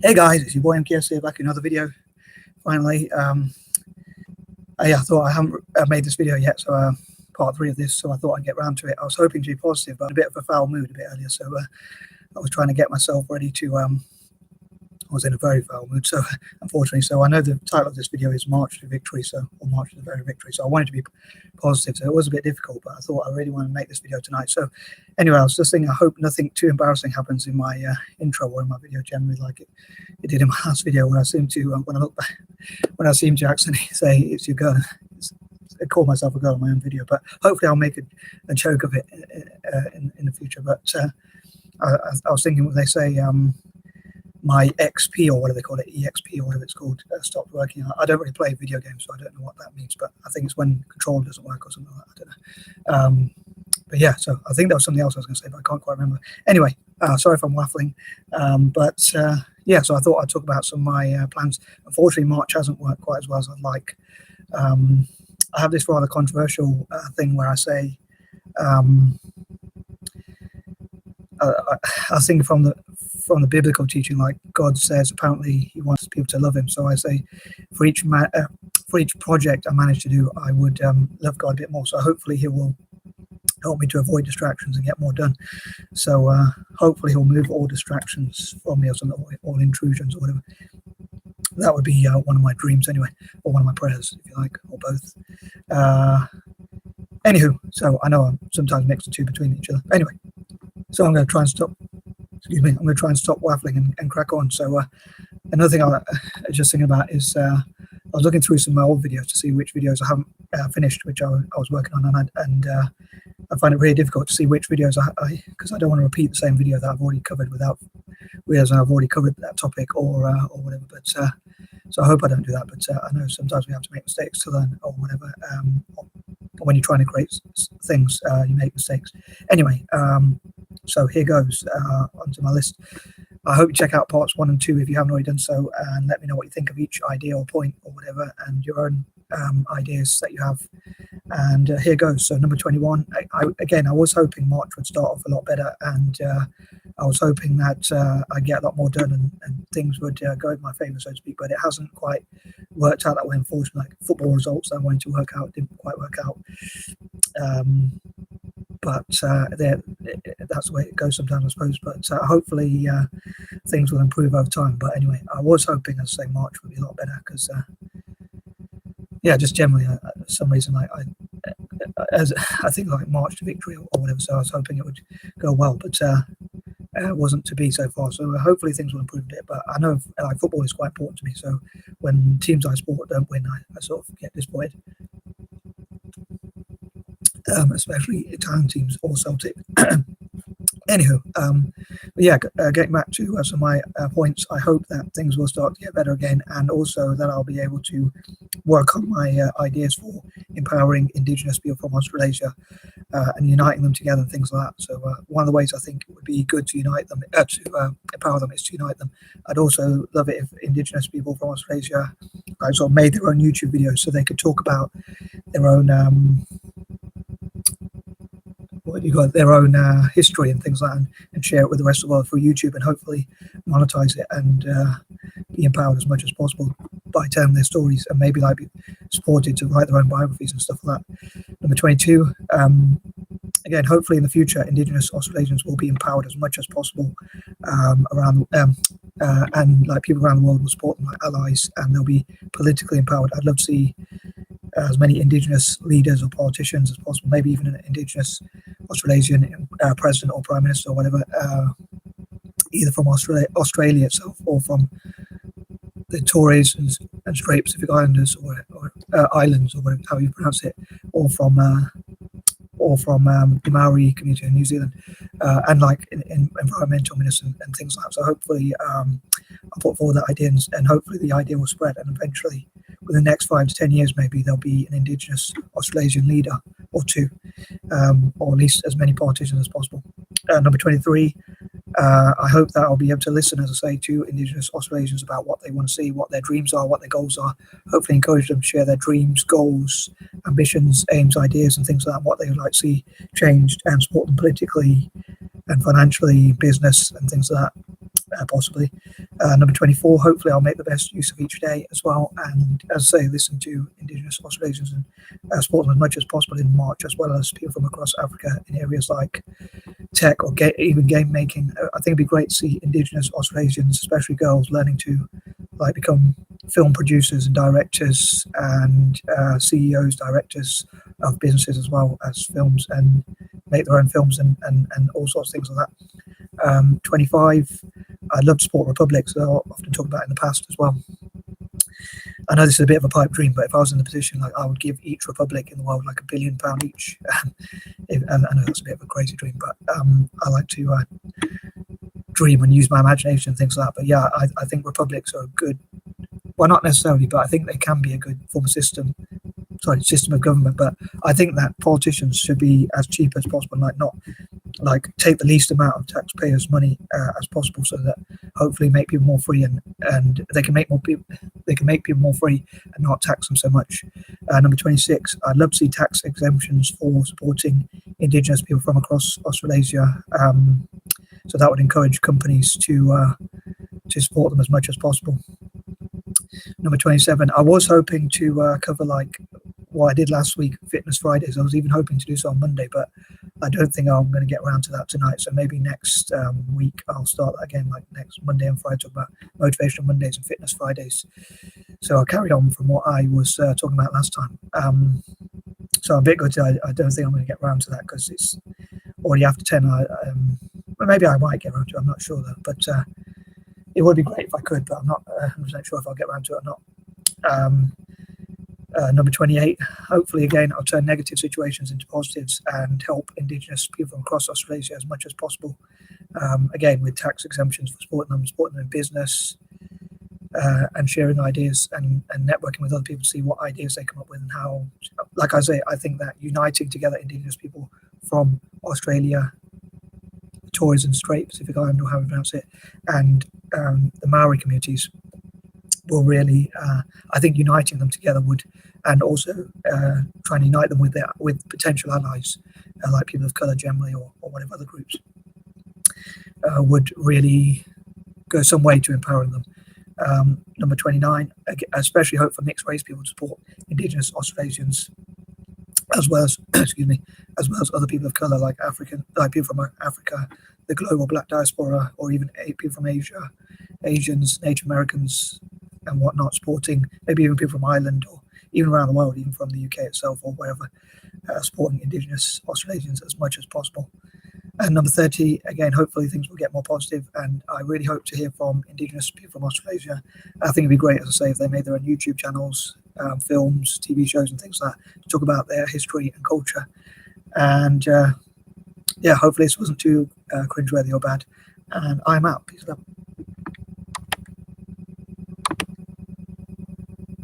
Hey guys, it's your boy M.K.S here, back in another video. Finally, I thought I haven't made this video yet, so part 3 of this, so I thought I'd get round to it. I was hoping to be positive, but a bit of a foul mood a bit earlier, so I was trying to get myself ready to. I was in a very foul mood, so unfortunately. So I know the title of this video is March to Victory, or March to the Very Victory. So I wanted to be positive, so it was a bit difficult, but I thought I really want to make this video tonight. So anyway, I was just thinking, I hope nothing too embarrassing happens in my intro or in my video generally, like it did in my last video, where I seem to, when I look back, when I seem to accidentally say it's your girl. I call myself a girl in my own video, but hopefully I'll make a joke of it in the future. But I was thinking, when they say my XP or whatever they call it, EXP or whatever it's called, stopped working. I don't really play video games, so I don't know what that means, but I think it's when control doesn't work or something like that. I don't know. But yeah, so I think that was something else I was going to say, but I can't quite remember. Anyway, sorry if I'm waffling, yeah, so I thought I'd talk about some of my plans. Unfortunately, March hasn't worked quite as well as I'd like. I have this rather controversial thing where I say, I was thinking from the biblical teaching, like God says, apparently He wants people to love Him. So I say, for each project I manage to do, I would love God a bit more. So hopefully He will help me to avoid distractions and get more done. So hopefully He'll move all distractions from me, or something, all intrusions or whatever. That would be one of my dreams anyway, or one of my prayers, if you like, or both. Anywho, so I know I'm sometimes mixed the two between each other. Anyway, so I'm going to try and stop. Excuse me. I'm going to try and stop waffling and crack on. So another thing I was just thinking about is I was looking through some of my old videos to see which videos I haven't finished, which I was working on, and I find it really difficult to see which videos because I don't want to repeat the same video that I've already covered without realizing I've already covered that topic or whatever. But so I hope I don't do that. But I know sometimes we have to make mistakes to learn or whatever. When you're trying to create things, you make mistakes. Anyway, so here goes onto my list. I hope you check out parts 1 and 2 if you haven't already done so, and let me know what you think of each idea or point or whatever, and your own ideas that you have. And here goes. So number 21. I was hoping March would start off a lot better, and I was hoping that I'd get a lot more done and things would go in my favour, so to speak. But it hasn't quite worked out that way, unfortunately. Like football results that I wanted to work out didn't quite work out. But that's the way it goes sometimes, I suppose. But hopefully things will improve over time. But anyway, I was hoping, as I say, March would be a lot better because, yeah, just generally, for some reason, I think like March to Victory or whatever. So I was hoping it would go well, but it wasn't to be so far. So hopefully things will improve a bit. But I know football is quite important to me. So when teams I support don't win, I sort of get disappointed. Especially Italian teams or Celtic. Anywho, yeah, getting back to some of my points, I hope that things will start to get better again, and also that I'll be able to work on my ideas for empowering Indigenous people from Australasia and uniting them together and things like that. So one of the ways I think it would be good to unite them, to empower them, is to unite them. I'd also love it if Indigenous people from Australasia sort of made their own YouTube videos so they could talk about their own their own history and things like that, and share it with the rest of the world through YouTube, and hopefully monetize it and be empowered as much as possible by telling their stories, and maybe be supported to write their own biographies and stuff like that. Number 22, again, hopefully in the future, Indigenous Australasians will be empowered as much as possible around, and people around the world will support them like allies, and they'll be politically empowered. I'd love to see as many Indigenous leaders or politicians as possible, maybe even an Indigenous Australasian president or prime minister or whatever, either from Australia itself or from the Torres and Strait Pacific Islanders or islands, or whatever, how you pronounce it, or from the Maori community in New Zealand, and in environmental ministers and things like that. So hopefully I'll put forward that idea, and hopefully the idea will spread, and eventually within the next 5 to 10 years maybe there'll be an Indigenous Australasian leader or two, or at least as many politicians as possible. Number 23, I hope that I'll be able to listen, as I say, to Indigenous Australasians about what they want to see, what their dreams are, what their goals are. Hopefully encourage them to share their dreams, goals, ambitions, aims, ideas and things like that, what they would like to see changed, and support them politically and financially, business and things like that, possibly. Number 24, hopefully I'll make the best use of each day as well, and as I say, listen to Indigenous Australasians and support them as much as possible in March, as well as people from across Africa in areas like tech or even game making. I think it'd be great to see Indigenous Australasians, especially girls, learning to like become film producers and directors and CEOs, directors of businesses as well as films, and make their own films and all sorts of things like that. 25, I'd love to support republics. I'll often talk about in the past as well. I know this is a bit of a pipe dream, but if I was in the position, like, I would give each republic in the world like £1 billion each. And I know that's a bit of a crazy dream, but I like to dream and use my imagination and things like that. But yeah, I think republics are a good, well, not necessarily, but I think they can be a good form of system of government. But I think that politicians should be as cheap as possible, like not like take the least amount of taxpayers' money as possible, so that hopefully make people more free, and they can make people more free and not tax them so much. Number 26, I'd love to see tax exemptions for supporting Indigenous people from across Australasia. So that would encourage companies to support them as much as possible. Number 27, I was hoping to cover like what I did last week, Fitness Fridays. I was even hoping to do so on Monday, but I don't think I'm going to get around to that tonight. So maybe next week I'll start that again, like next Monday and Friday, talk about Motivational Mondays and Fitness Fridays. So I'll carry on from what I was talking about last time. So I'm a bit good. I don't think I'm going to get around to that because it's already after 10. But maybe I might get around to it. I'm not sure though. But it would be great if I could, but I'm not 100% sure if I'll get around to it or not. Number 28, hopefully again I'll turn negative situations into positives and help Indigenous people from across Australasia as much as possible. Again, with tax exemptions for supporting them in business, and sharing ideas and networking with other people to see what ideas they come up with and how. Like I say, I think that uniting together Indigenous people from Australia, the Torres and Strait Pacific Island, or how we pronounce it, and the Maori communities will really, I think uniting them together would, and also trying to unite them with potential allies, like people of colour generally, or whatever other groups, would really go some way to empowering them. Number 29, especially hope for mixed race people to support Indigenous Australasians, as well as as well as other people of colour, like people from Africa, the global Black diaspora, or even people from Asia, Asians, Native Americans, and whatnot, supporting maybe even people from Ireland or even around the world, even from the UK itself or wherever, supporting Indigenous Australasians as much as possible. And number 30, again, hopefully things will get more positive, and I really hope to hear from Indigenous people from Australasia. I think it'd be great, as I say, if they made their own YouTube channels, films, TV shows and things like that, to talk about their history and culture. And yeah, hopefully this wasn't too cringeworthy or bad. And I'm out. Peace out.